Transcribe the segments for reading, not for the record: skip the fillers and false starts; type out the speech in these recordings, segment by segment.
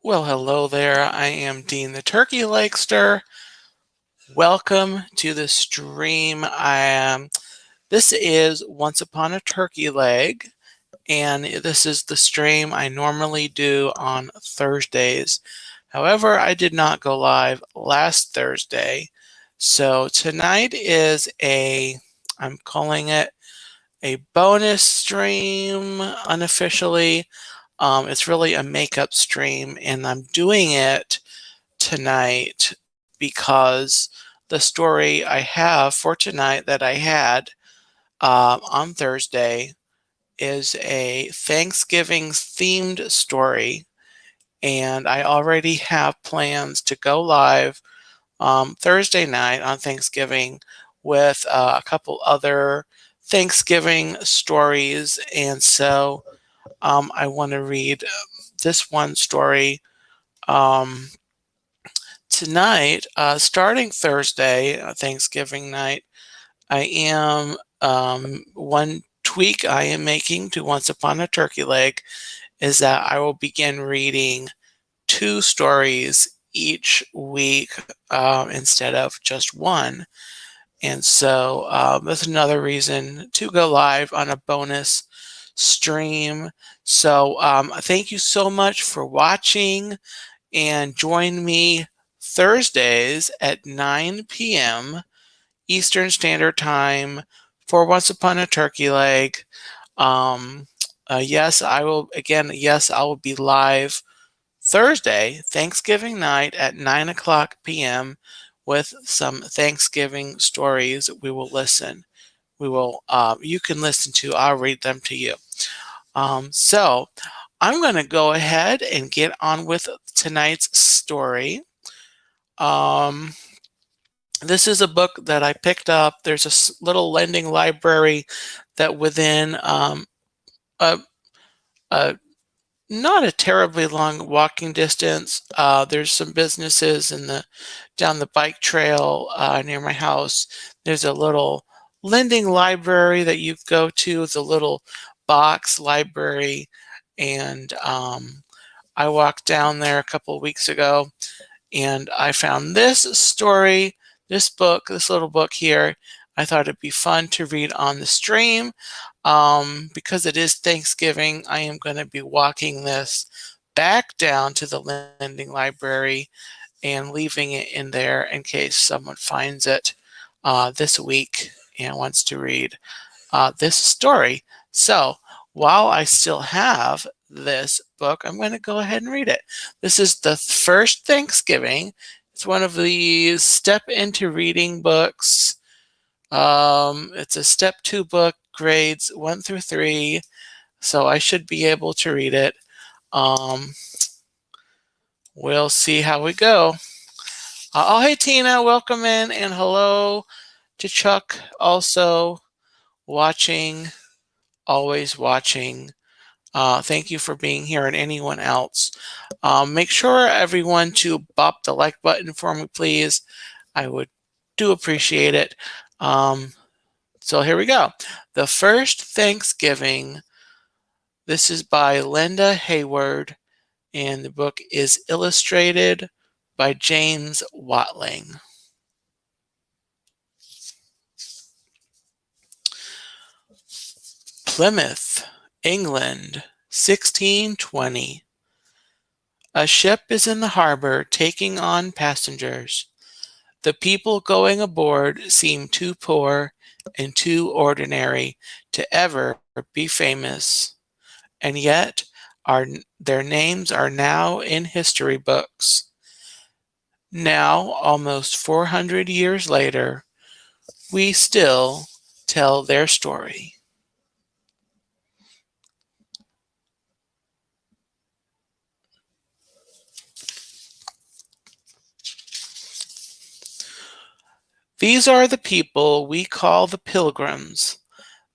Well, hello there. I am Dean the Turkey Legster. Welcome to the stream. This is Once Upon a Turkey Leg, and this is the stream I normally do on Thursdays. However, I did not go live last Thursday. So tonight is I'm calling it a bonus stream unofficially. It's really a makeup stream, and I'm doing it tonight because the story I have for tonight that I had on Thursday is a Thanksgiving themed story, and I already have plans to go live Thursday night on Thanksgiving with a couple other Thanksgiving stories, and so I want to read this one story tonight, starting Thursday, Thanksgiving night. I am one tweak I am making to Once Upon a Turkey Leg is that I will begin reading 2 stories each week instead of just one. And so that's another reason to go live on a bonus stream. So thank you so much for watching, and join me Thursdays at 9 p.m. Eastern Standard Time for Once Upon a Turkey Leg. Yes, I will. Again, yes, I will be live Thursday, Thanksgiving night at 9 o'clock p.m. with some Thanksgiving stories we will listen. You can listen to, I'll read them to you. So I'm going to go ahead and get on with tonight's story. This is a book that I picked up. There's a little lending library that within a not a terribly long walking distance. There's some businesses down the bike trail near my house. There's a little lending library that you go to. It's a little box library, and I walked down there a couple of weeks ago, and I found this story, this little book here. I thought it'd be fun to read on the stream. Because it is Thanksgiving, I am going to be walking this back down to the lending library and leaving it in there in case someone finds it this week and wants to read this story. So while I still have this book, I'm going to go ahead and read it. This is the first Thanksgiving. It's one of these step into reading books. It's a step 2 book, grades 1 through 3, so I should be able to read it. We'll see how we go. Oh, hey Tina, welcome in, and hello to Chuck, also watching, always watching. Thank you for being here, and anyone else. Make sure everyone to bop the like button for me, please. I would do appreciate it. So here we go. The First Thanksgiving. This is by Linda Hayward, and the book is illustrated by James Watling. Plymouth, England, 1620. A ship is in the harbor taking on passengers. The people going aboard seem too poor and too ordinary to ever be famous, and yet their names are now in history books. Now, almost 400 years later, we still tell their story. These are the people we call the Pilgrims.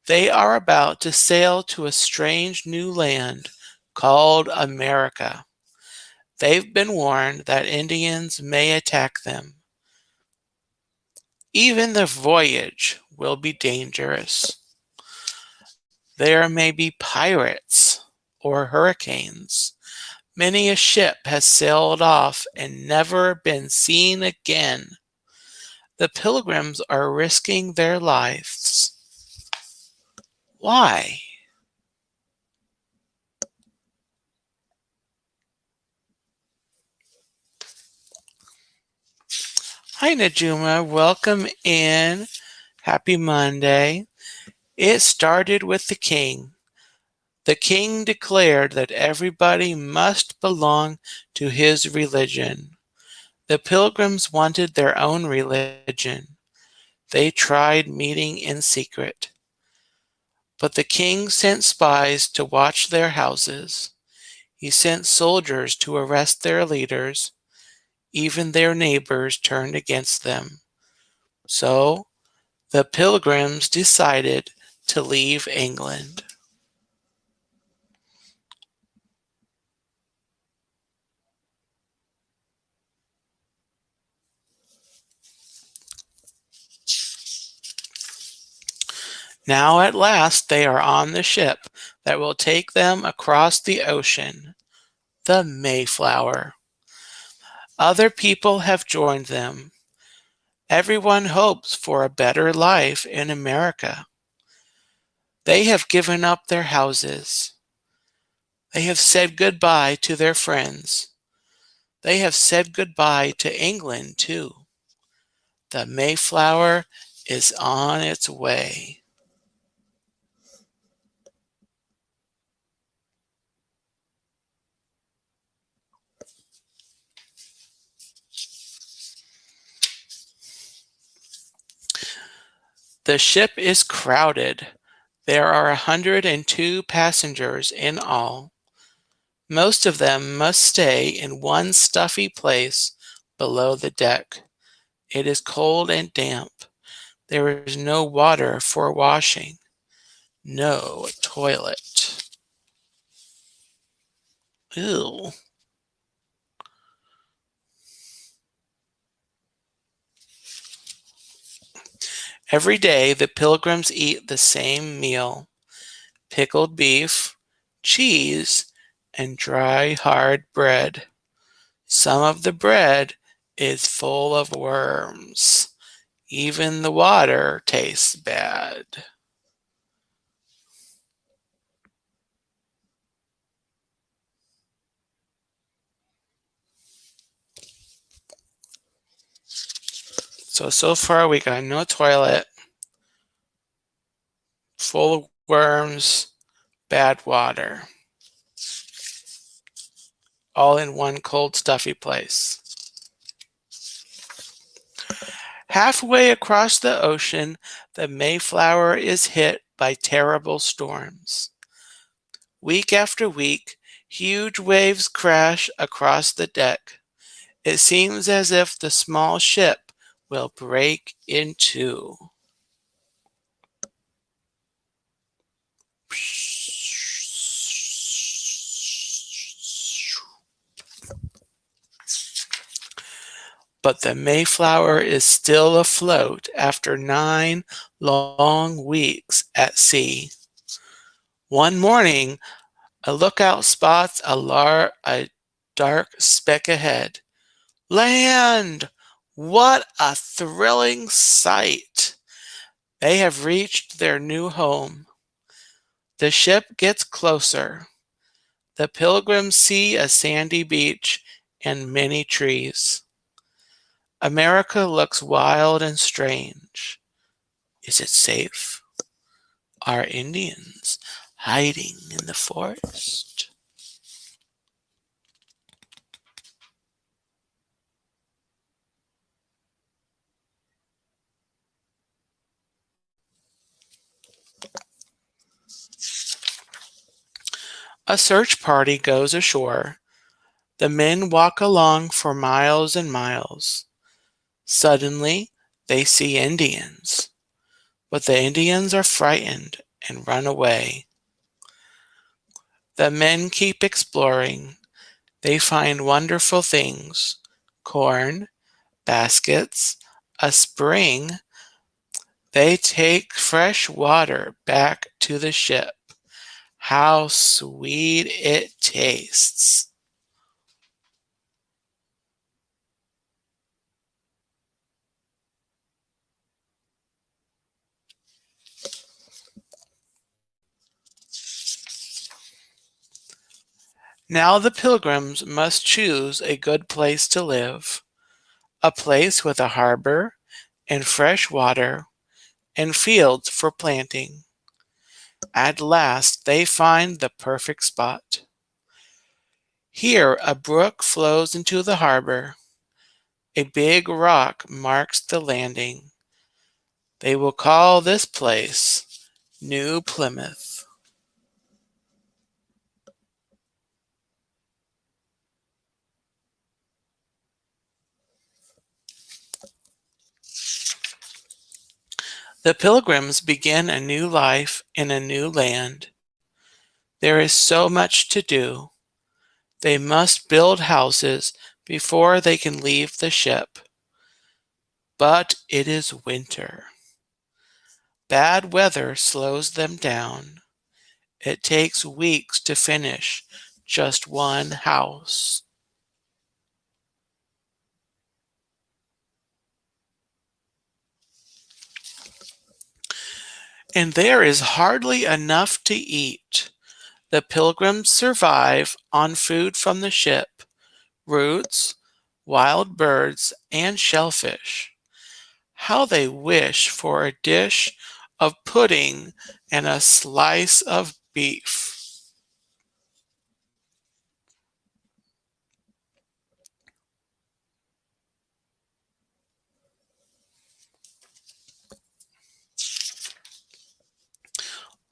They are about to sail to a strange new land called America. They've been warned that Indians may attack them. Even the voyage will be dangerous. There may be pirates or hurricanes. Many a ship has sailed off and never been seen again. The pilgrims are risking their lives. Why? Hi, Najuma. Welcome in. Happy Monday. It started with the king. The king declared that everybody must belong to his religion. The pilgrims wanted their own religion. They tried meeting in secret. But the king sent spies to watch their houses. He sent soldiers to arrest their leaders. Even their neighbors turned against them. So the pilgrims decided to leave England. Now at last they are on the ship that will take them across the ocean, the Mayflower. Other people have joined them. Everyone hopes for a better life in America. They have given up their houses. They have said goodbye to their friends. They have said goodbye to England, too. The Mayflower is on its way. The ship is crowded. There are 102 passengers in all. Most of them must stay in one stuffy place below the deck. It is cold and damp. There is no water for washing. No toilet. Ew. Every day the pilgrims eat the same meal: pickled beef, cheese, and dry hard bread. Some of the bread is full of worms. Even the water tastes bad. So far we got no toilet, full of worms, bad water, all in one cold, stuffy place. Halfway across the ocean, the Mayflower is hit by terrible storms. Week after week, huge waves crash across the deck. It seems as if the small ship will break in two. But the Mayflower is still afloat after 9 long weeks at sea. One morning, a lookout spots a dark speck ahead. Land! What a thrilling sight! They have reached their new home. The ship gets closer. The pilgrims see a sandy beach and many trees. America looks wild and strange. Is it safe? Are Indians hiding in the forest? A search party goes ashore. The men walk along for miles and miles. Suddenly, they see Indians, but the Indians are frightened and run away. The men keep exploring. They find wonderful things: corn, baskets, a spring. They take fresh water back to the ship. How sweet it tastes! Now the pilgrims must choose a good place to live, a place with a harbor and fresh water and fields for planting. At last they find the perfect spot. Here a brook flows into the harbor. A big rock marks the landing. They will call this place New Plymouth. The pilgrims begin a new life in a new land. There is so much to do. They must build houses before they can leave the ship. But it is winter. Bad weather slows them down. It takes weeks to finish just one house. And there is hardly enough to eat. The pilgrims survive on food from the ship, roots, wild birds, and shellfish. How they wish for a dish of pudding and a slice of beef.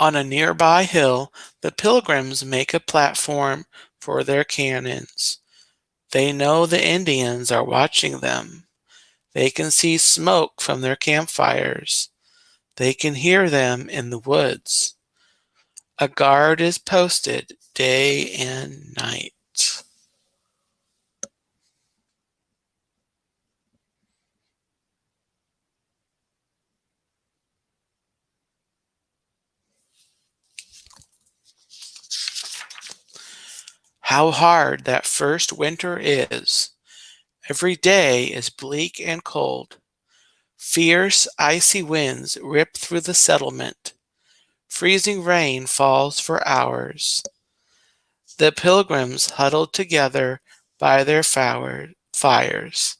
On a nearby hill, the pilgrims make a platform for their cannons. They know the Indians are watching them. They can see smoke from their campfires. They can hear them in the woods. A guard is posted day and night. How hard that first winter is. Every day is bleak and cold. Fierce, icy winds rip through the settlement. Freezing rain falls for hours. The pilgrims huddled together by their fires.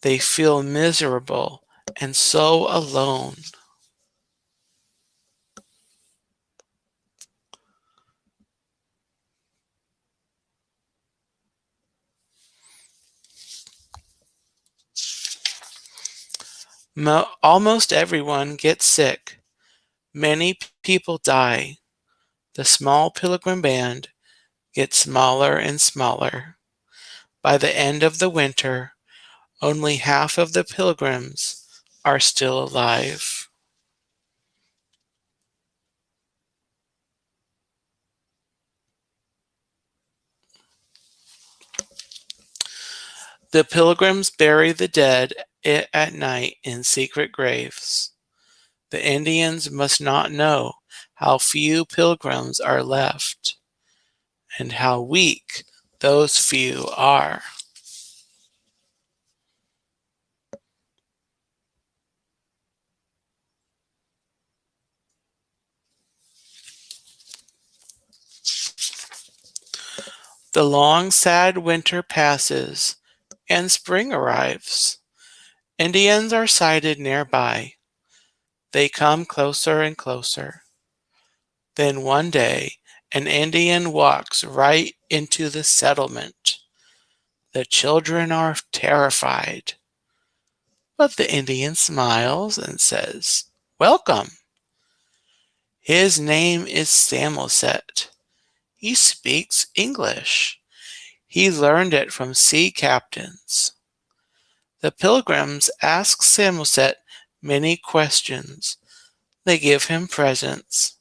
They feel miserable and so alone. Almost everyone gets sick. Many people die. The small pilgrim band gets smaller and smaller. By the end of the winter, only half of the pilgrims are still alive. The pilgrims bury the dead at night in secret graves. The Indians must not know how few pilgrims are left and how weak those few are. The long, sad winter passes and spring arrives. Indians are sighted nearby. They come closer and closer. Then one day, an Indian walks right into the settlement. The children are terrified. But the Indian smiles and says, "Welcome." His name is Samoset. He speaks English. He learned it from sea captains. The pilgrims ask Samoset many questions. They give him presents.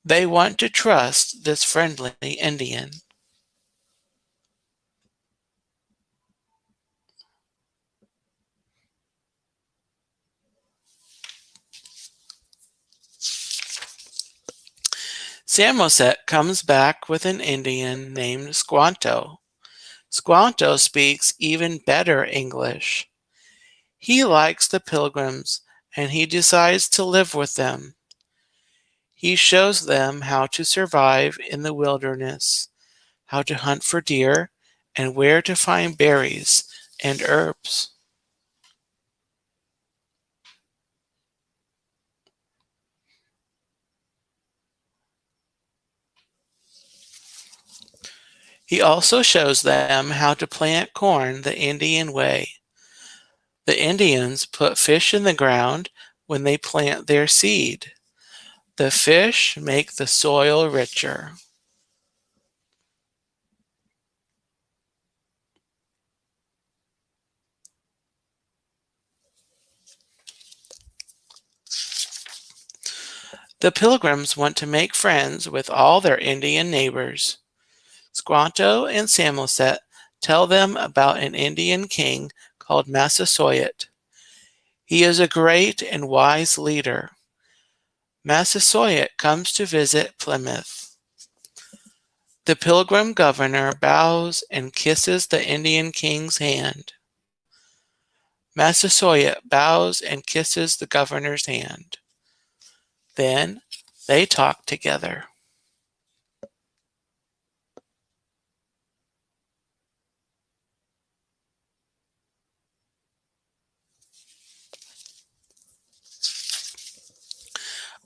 They want to trust this friendly Indian. Samoset comes back with an Indian named Squanto. Squanto speaks even better English. He likes the pilgrims and he decides to live with them. He shows them how to survive in the wilderness, how to hunt for deer, and where to find berries and herbs. He also shows them how to plant corn the Indian way. The Indians put fish in the ground when they plant their seed. The fish make the soil richer. The Pilgrims want to make friends with all their Indian neighbors. Squanto and Samoset tell them about an Indian king called Massasoit. He is a great and wise leader. Massasoit comes to visit Plymouth. The Pilgrim governor bows and kisses the Indian king's hand. Massasoit bows and kisses the governor's hand. Then they talk together.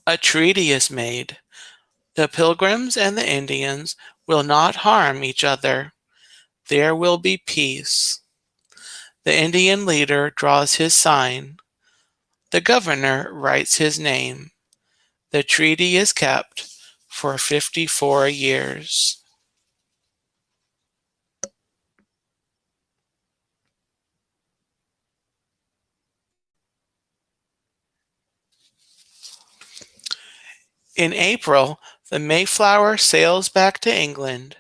A treaty is made. The Pilgrims and the Indians will not harm each other. There will be peace. The Indian leader draws his sign. The governor writes his name. The treaty is kept for 54 years. In April, the Mayflower sails back to England.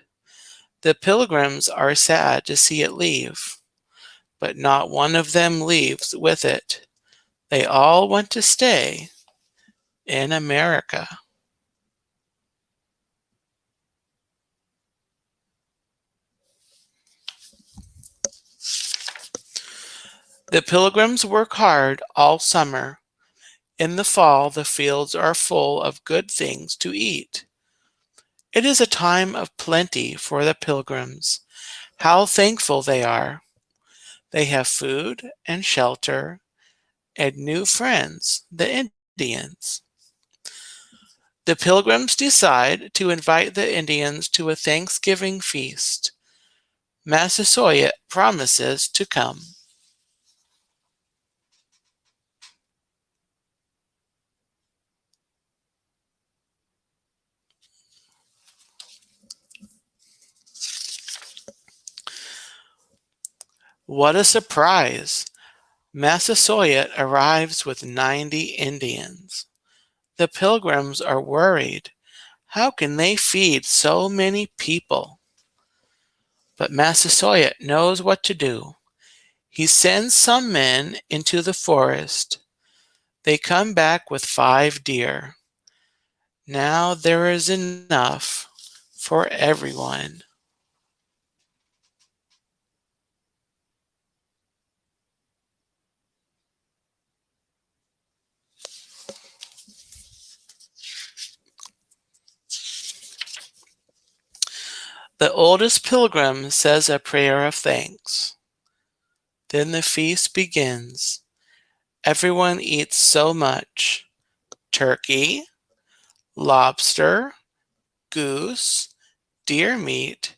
The Pilgrims are sad to see it leave, but not one of them leaves with it. They all want to stay in America. The Pilgrims work hard all summer. In the fall, the fields are full of good things to eat. It is a time of plenty for the Pilgrims. How thankful they are! They have food and shelter and new friends, the Indians. The Pilgrims decide to invite the Indians to a Thanksgiving feast. Massasoit promises to come. What a surprise! Massasoit arrives with 90 Indians. The Pilgrims are worried. How can they feed so many people? But Massasoit knows what to do. He sends some men into the forest. They come back with 5 deer. Now there is enough for everyone. The oldest pilgrim says a prayer of thanks. Then the feast begins. Everyone eats so much: turkey, lobster, goose, deer meat,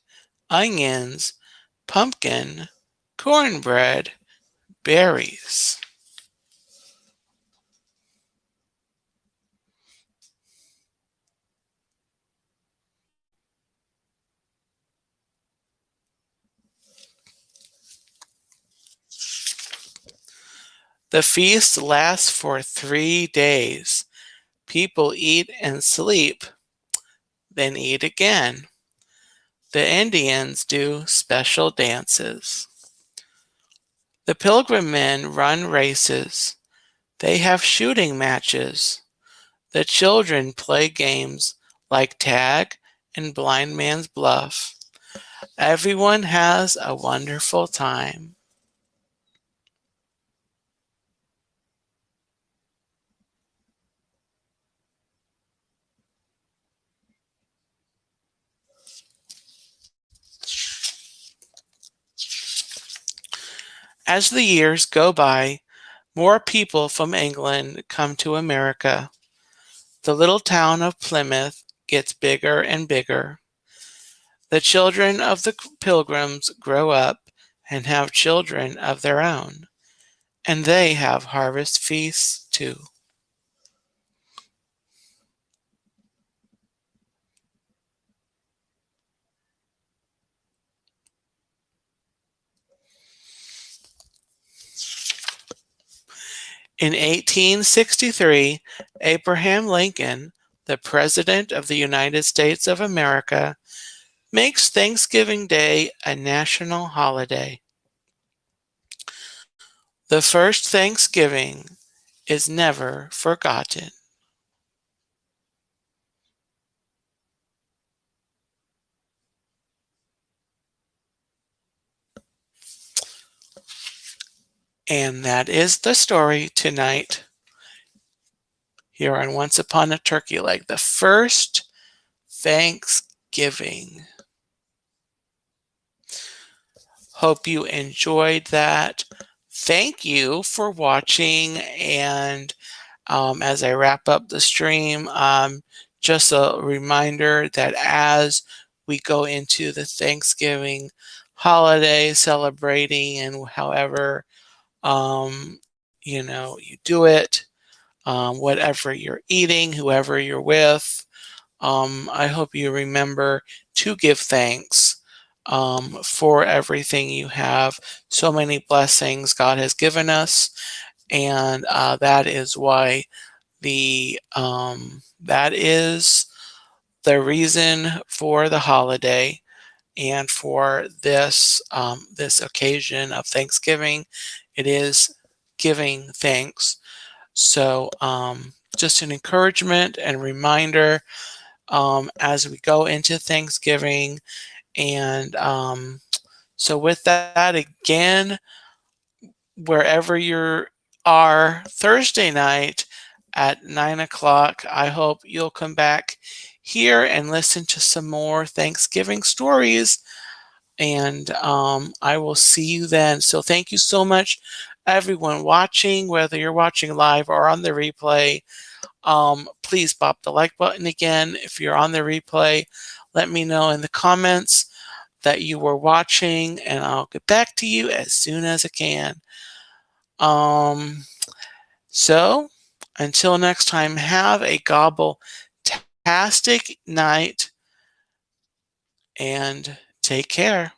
onions, pumpkin, cornbread, berries. The feast lasts for 3 days. People eat and sleep, then eat again. The Indians do special dances. The pilgrim men run races. They have shooting matches. The children play games like tag and blind man's bluff. Everyone has a wonderful time. As the years go by, more people from England come to America. The little town of Plymouth gets bigger and bigger. The children of the pilgrims grow up and have children of their own, and they have harvest feasts too. In 1863, Abraham Lincoln, the President of the United States of America, makes Thanksgiving Day a national holiday. The first Thanksgiving is never forgotten. And that is the story tonight here on Once Upon a Turkey Leg, the first Thanksgiving. Hope you enjoyed that. Thank you for watching. And as I wrap up the stream, just a reminder that as we go into the Thanksgiving holiday celebrating and however you do it, whatever you're eating, whoever you're with, I hope you remember to give thanks for everything you have. So many blessings God has given us, and that is why that is the reason for the holiday and for this occasion of Thanksgiving. It is giving thanks. So just an encouragement and reminder as we go into Thanksgiving. And so with that, again, wherever you are Thursday night at 9 o'clock, I hope you'll come back here and listen to some more Thanksgiving stories. And I will see you then. So thank you so much, everyone watching, whether you're watching live or on the replay. Please pop the like button again. If you're on the replay, let me know in the comments that you were watching, and I'll get back to you as soon as I can. So until next time, have a gobble-tastic night and take care.